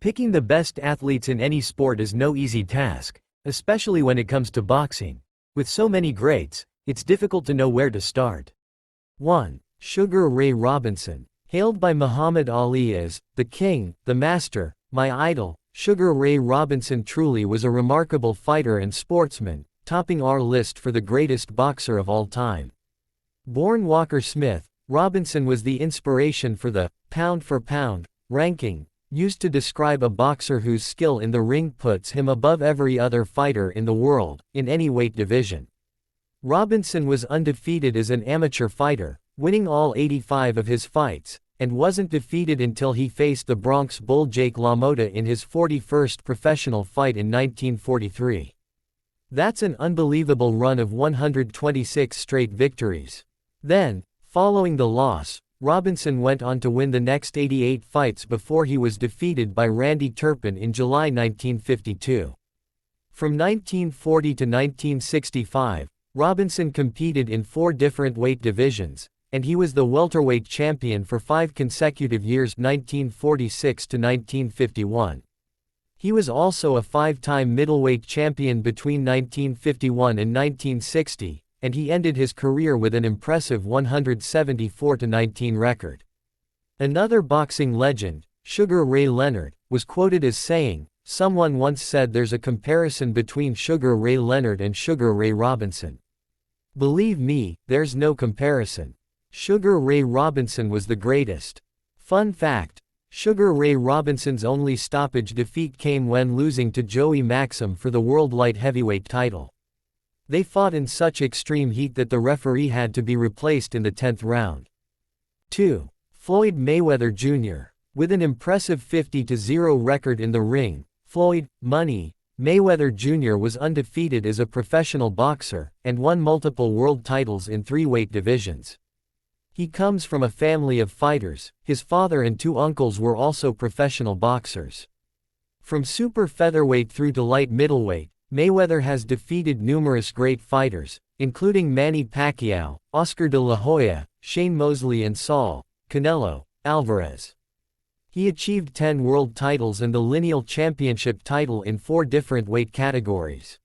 Picking the best athletes in any sport is no easy task, especially when it comes to boxing. With so many greats, it's difficult to know where to start. 1. Sugar Ray Robinson. Hailed by Muhammad Ali as the king, the master, my idol, Sugar Ray Robinson truly was a remarkable fighter and sportsman, topping our list for the greatest boxer of all time. Born Walker Smith, Robinson was the inspiration for the pound-for-pound ranking, used to describe a boxer whose skill in the ring puts him above every other fighter in the world, in any weight division. Robinson was undefeated as an amateur fighter, winning all 85 of his fights, and wasn't defeated until he faced the Bronx Bull Jake LaMotta in his 41st professional fight in 1943. That's an unbelievable run of 126 straight victories. Then, following the loss, Robinson went on to win the next 88 fights before he was defeated by Randy Turpin in July 1952. From 1940 to 1965, Robinson competed in 4 different weight divisions, and he was the welterweight champion for 5 consecutive years 1946 to 1951. He was also a 5-time middleweight champion between 1951 and 1960, and he ended his career with an impressive 174-19 record. Another boxing legend, Sugar Ray Leonard, was quoted as saying, "Someone once said there's a comparison between Sugar Ray Leonard and Sugar Ray Robinson. Believe me, there's no comparison. Sugar Ray Robinson was the greatest." Fun fact: Sugar Ray Robinson's only stoppage defeat came when losing to Joey Maxim for the World Light Heavyweight title. They fought in such extreme heat that the referee had to be replaced in the 10th round. 2. Floyd Mayweather Jr. With an impressive 50-0 record in the ring, Floyd "Money" Mayweather Jr. was undefeated as a professional boxer, and won multiple world titles in 3 weight divisions. He comes from a family of fighters. His father and 2 uncles were also professional boxers. From super featherweight through to light middleweight, Mayweather has defeated numerous great fighters, including Manny Pacquiao, Oscar de la Hoya, Shane Mosley and Saul Canelo Alvarez. He achieved 10 world titles and the lineal championship title in 4 different weight categories.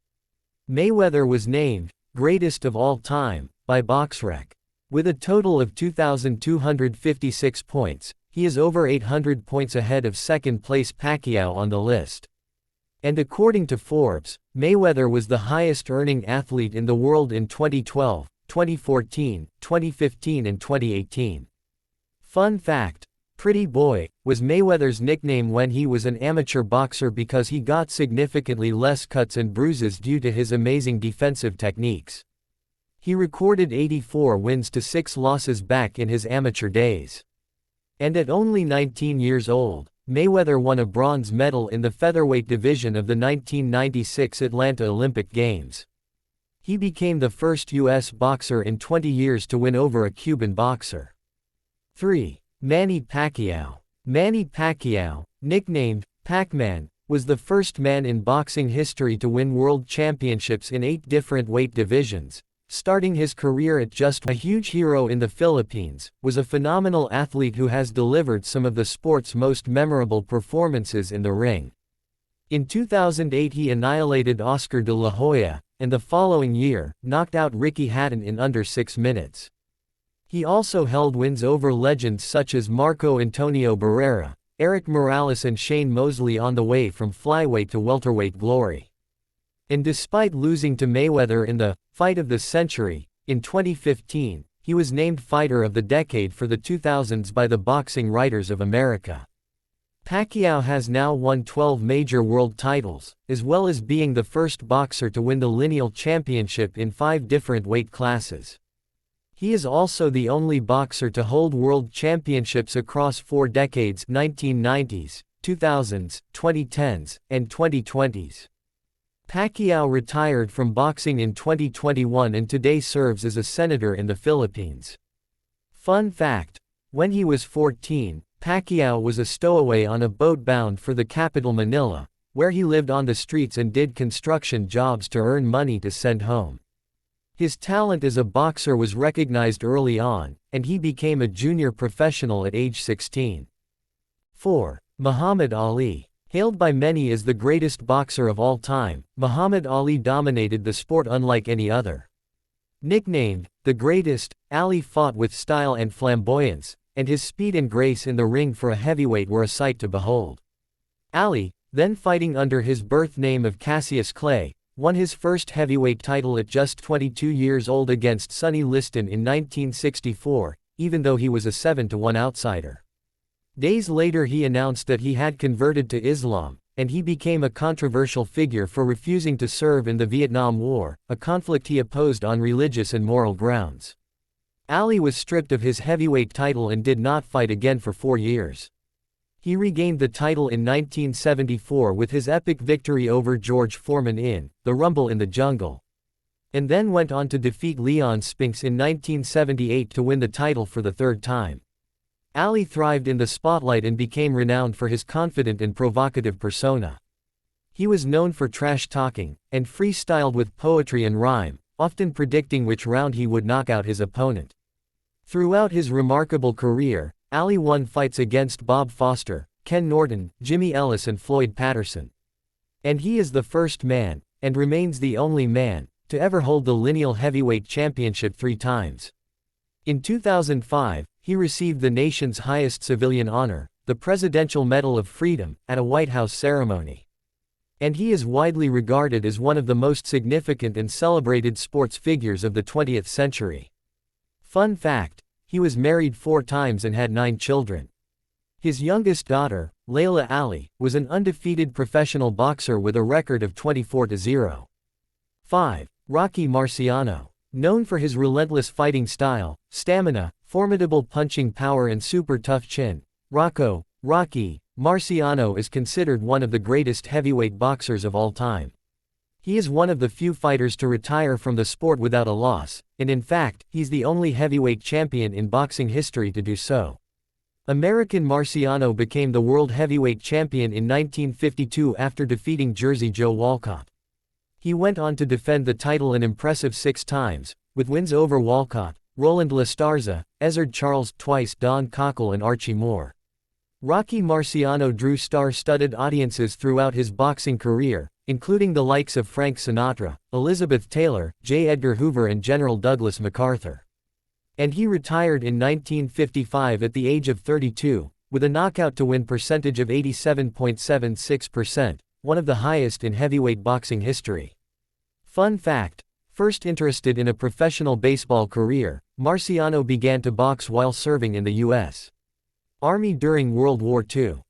Mayweather was named greatest of all time by BoxRec. With a total of 2,256 points, he is over 800 points ahead of second-place Pacquiao on the list. And according to Forbes, Mayweather was the highest-earning athlete in the world in 2012, 2014, 2015 and 2018. Fun fact: Pretty Boy was Mayweather's nickname when he was an amateur boxer because he got significantly less cuts and bruises due to his amazing defensive techniques. He recorded 84 wins to 6 losses back in his amateur days. And at only 19 years old, Mayweather won a bronze medal in the featherweight division of the 1996 Atlanta Olympic Games. He became the first U.S. boxer in 20 years to win over a Cuban boxer. 3. Manny Pacquiao. Manny Pacquiao, nicknamed Pac-Man, was the first man in boxing history to win world championships in 8 different weight divisions. Starting his career at just a huge hero in the Philippines, was a phenomenal athlete who has delivered some of the sport's most memorable performances in the ring. In 2008 he annihilated Oscar de la Hoya, and the following year, knocked out Ricky Hatton in under 6 minutes. He also held wins over legends such as Marco Antonio Barrera, Eric Morales and Shane Mosley on the way from flyweight to welterweight glory. And despite losing to Mayweather in the fight of the century, in 2015, he was named Fighter of the Decade for the 2000s by the Boxing Writers of America. Pacquiao has now won 12 major world titles, as well as being the first boxer to win the lineal championship in 5 different weight classes. He is also the only boxer to hold world championships across 4 decades: 1990s, 2000s, 2010s, and 2020s. Pacquiao retired from boxing in 2021 and today serves as a senator in the Philippines. Fun fact: when he was 14, Pacquiao was a stowaway on a boat bound for the capital Manila, where he lived on the streets and did construction jobs to earn money to send home. His talent as a boxer was recognized early on, and he became a junior professional at age 16. 4. Muhammad Ali. Hailed by many as the greatest boxer of all time, Muhammad Ali dominated the sport unlike any other. Nicknamed the Greatest, Ali fought with style and flamboyance, and his speed and grace in the ring for a heavyweight were a sight to behold. Ali, then fighting under his birth name of Cassius Clay, won his first heavyweight title at just 22 years old against Sonny Liston in 1964, even though he was a 7-1 outsider. Days later he announced that he had converted to Islam, and he became a controversial figure for refusing to serve in the Vietnam War, a conflict he opposed on religious and moral grounds. Ali was stripped of his heavyweight title and did not fight again for 4 years. He regained the title in 1974 with his epic victory over George Foreman in The Rumble in the Jungle, and then went on to defeat Leon Spinks in 1978 to win the title for the third time. Ali thrived in the spotlight and became renowned for his confident and provocative persona. He was known for trash-talking, and freestyled with poetry and rhyme, often predicting which round he would knock out his opponent. Throughout his remarkable career, Ali won fights against Bob Foster, Ken Norton, Jimmy Ellis and Floyd Patterson. And he is the first man, and remains the only man, to ever hold the lineal heavyweight championship 3 times. In 2005, he received the nation's highest civilian honor, the Presidential Medal of Freedom, at a White House ceremony. And he is widely regarded as one of the most significant and celebrated sports figures of the 20th century. Fun fact: he was married 4 times and had 9 children. His youngest daughter, Layla Ali, was an undefeated professional boxer with a record of 24-0. 5. Rocky Marciano. Known for his relentless fighting style, stamina, formidable punching power and super tough chin, Rocky Marciano is considered one of the greatest heavyweight boxers of all time. He is one of the few fighters to retire from the sport without a loss, and in fact, he's the only heavyweight champion in boxing history to do so. American Marciano became the world heavyweight champion in 1952 after defeating Jersey Joe Walcott. He went on to defend the title an impressive 6 times, with wins over Walcott, Roland Lastarza, Ezzard Charles twice, Don Cockle and Archie Moore. Rocky Marciano drew star-studded audiences throughout his boxing career, including the likes of Frank Sinatra, Elizabeth Taylor, J. Edgar Hoover and General Douglas MacArthur. And he retired in 1955 at the age of 32, with a knockout-to-win percentage of 87.76%, one of the highest in heavyweight boxing history. Fun fact: first interested in a professional baseball career, Marciano began to box while serving in the U.S. Army during World War II.